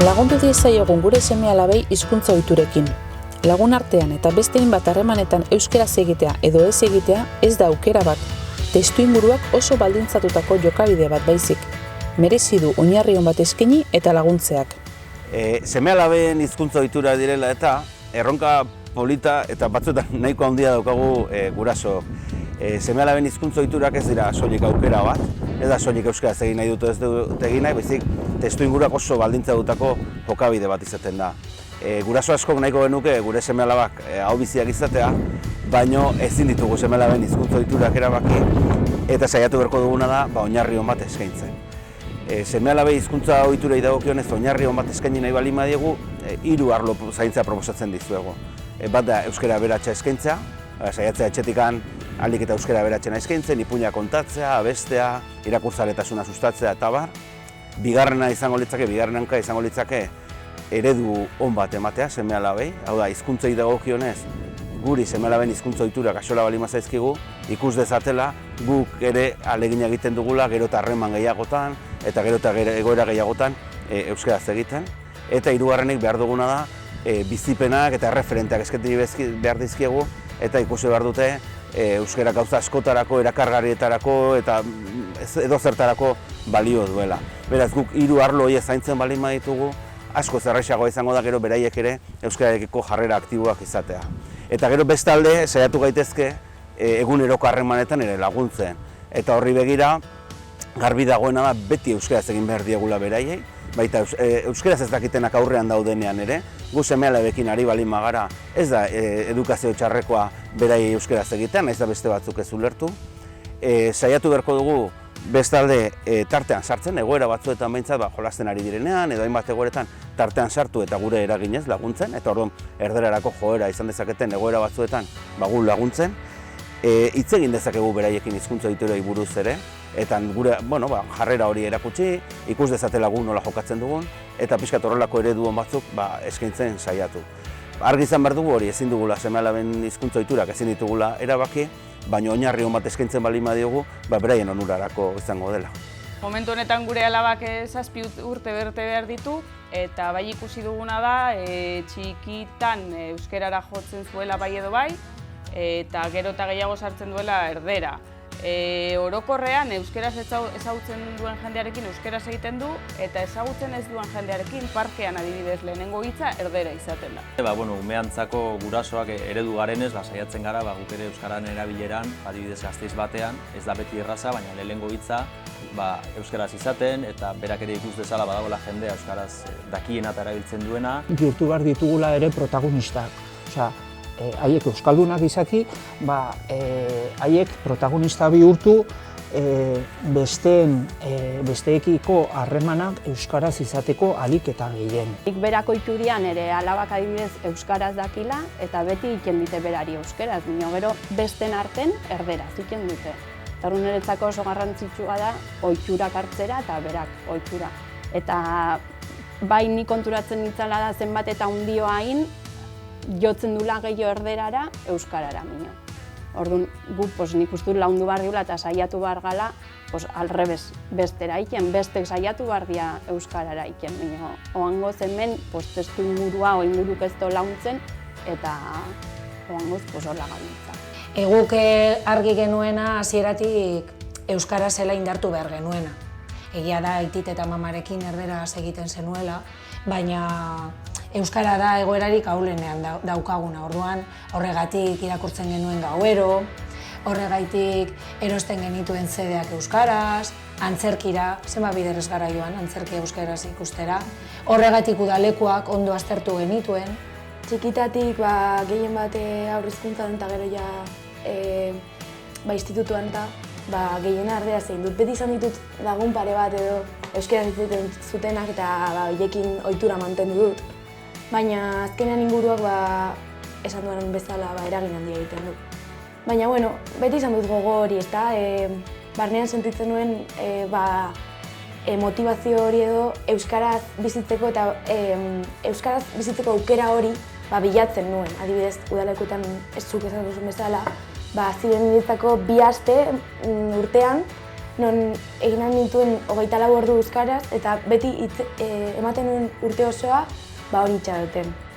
Lagundu diezaiogun gure seme-alabei hizkuntza ohiturekin. Lagun artean eta beste hainbat harremanetan euskaraz egitea edo ez egitea ez da aukera bat. Testuinguruak oso baldintzatutako jokabide bat baizik. Merezi du oinarri on bat eskaini eta laguntzeak. Seme-alabeen hizkuntza ohitura direla eta erronka polita eta batzuetan nahiko handia daukagu guraso. Seme-alabeen hizkuntza ohiturak ez dira soilik aukera bat, ez da soilik euskaraz egin nahi dut ez dut egin nahi, baizik testuinguruak oso baldintzatutako jokabide bat izaten da. Guraso askok nahiko genuke gure seme-alabak hau biziak izatea, baino ezin ditugu seme-alaben hizkuntza ohiturak erabaki eta saiatu beharko duguna da oinarri on bat eskaintzen. Seme-alabei hizkuntza ohiturei dagokionez oinarri on bat eskaini nahi baldin badiegu, 3 arlo zaintza proposatzen dizuegu. Bat da euskara aberatsa eskaintzea, saiatzea etxetikan ahalik eta euskara aberatsena eskaintzen, ipuina kontatzea, abestea, irakurtzaletasuna sustatzea eta abar. Bigarrena izango litzake eredu on bat ematea seme-alabei, hau da hizkuntzei dagokionez guri seme-alaben hizkuntza ohiturak axola baldin bazaizkigu, ikus dezatela guk ere ahalegina egiten dugula gero eta harreman gehiagotan eta gero eta egoera gehiagotan euskaraz egiten. Eta hirugarrenik behar duguna da bizipenak eta erreferenteak eskatu behar dizkiegu eta ikusi behar dute euskara gauza askotarako, erakargarrietarako eta edozertarako balio duela. Beraz, guk 3 arlo horiek zaintzen baldin baditugu, asko errazagoa izango da gero beraiek ere euskararekiko jarrera aktiboak izatea. Eta gero bestalde saiatu gaitezke eguneroko harremanetan ere laguntzen. Eta horri begira, garbi dagoena da beti euskaraz egin behar diegula beraiei, baita euskaraz ez dakitenak aurrean daudenean ere, gu seme-alabekin ari baldin bagara, ez da edukazio txarrekoa beraiei euskaraz egiten, naiz da beste batzuk ez ulertu. Saiatu beharko dugu bestalde tartean sartzen, egoera batzuetan behintzat jolasten ari direnean, edo hainbat egoeretan tartean sartu eta gure eraginez laguntzen, eta orduan erderarako joera izan dezaketen egoera batzuetan gu laguntzen. Hitz egin dezakegu beraiekin hizkuntza ohiturei buruz ere, eta gure jarrera hori erakutsi, ikus dezatela gu nola jokatzen dugun, eta pixkat horrelako eredu on batzuk eskaintzen saiatu. Argi izan behar dugu hori ezin dugula seme-alaben hizkuntza ohiturak ezin ditugula erabaki, baina oinarri on bat eskaintzen baldin badiogu, beraien onurarako izango dela. Momentu honetan gure alabak 7 urte bete behar ditu, eta bai ikusi duguna da txikitan euskerara jotzen zuela bai edo bai, eta gero eta gehiago sartzen duela erdera. Orokorrean euskaraz ezagutzen duen jendearekin euskaraz egiten du, eta ezagutzen ez duen jendearekin parkean adibidez lehenengo hitza erdera izaten da. Umeantzako gurasoak eredu garenez, saiatzen gara guk ere euskararen erabileran, adibidez Gasteiz batean, ez da beti erraza, baina lehenengo hitza euskaraz izaten, eta berak ere ikus dezala badagoela jendea euskaraz dakiena eta erabiltzen duena. Bihurtu behar ditugula ere protagonistak. Haiek euskaldunak izaki, haiek protagonista bihurtu besteekiko harremanak euskaraz izateko ahalik eta gehien. Nik berako ohiturian ere alabak adibidez euskaraz dakila eta beti egiten dute berari euskaraz, baina gero besten arten erderaz egiten dute. Eta niretzako oso garrantzitsua da ohiturak hartzera eta berak ohitura. Eta bai nik konturatzen nitzala da zenbat eta hundioa hain, jotzen dula gehiago erderara, euskarara minio. Orduan, nik uste laundu behar diula eta saiatu behar gala, alrebez, bestera iken, bestek saiatu behar dia euskarara iken. Oangoz hemen, testu ingurua o inguruk ez do launtzen, eta oangoz, hola gabiltza. Guk argi genuena hasieratik euskara zela indartu behar genuena. Egia da, aitit eta mamarekin erderaz egiten zenuela, baina euskara da egoerarik ahulenean daukaguna, orduan horregatik irakurtzen genuen gauero, horregatik erosten genituen CD-ak euskaraz, antzerkira, zenbat bider ez gara joan, antzerki euskaraz ikustera, horregatik udalekuak ondo aztertu genituen. Txikitatik gehien bat haur-hizkuntzan eta gero institutuan eta gehien ardera zein dut. Beti izan ditut lagun pare bat edo euskaraz izaten zutenak eta horiekin ohitura mantendu dut. Baina azkenean inguruak esan duen bezala eragin handia egiten du. Baina beti izan dut gogo hori, ezta? Barnean sentitzen nuen motivazio hori edo euskaraz bizitzeko eta euskaraz bizitzeko aukera hori bilatzen nuen. Adibidez, udalekuetan ez zuk esan duzun bezala, ziren niretzako 2 aste urtean non egin nituen 24 ordu euskaraz, eta beti ematen nuen urte osoa hori itxaroten.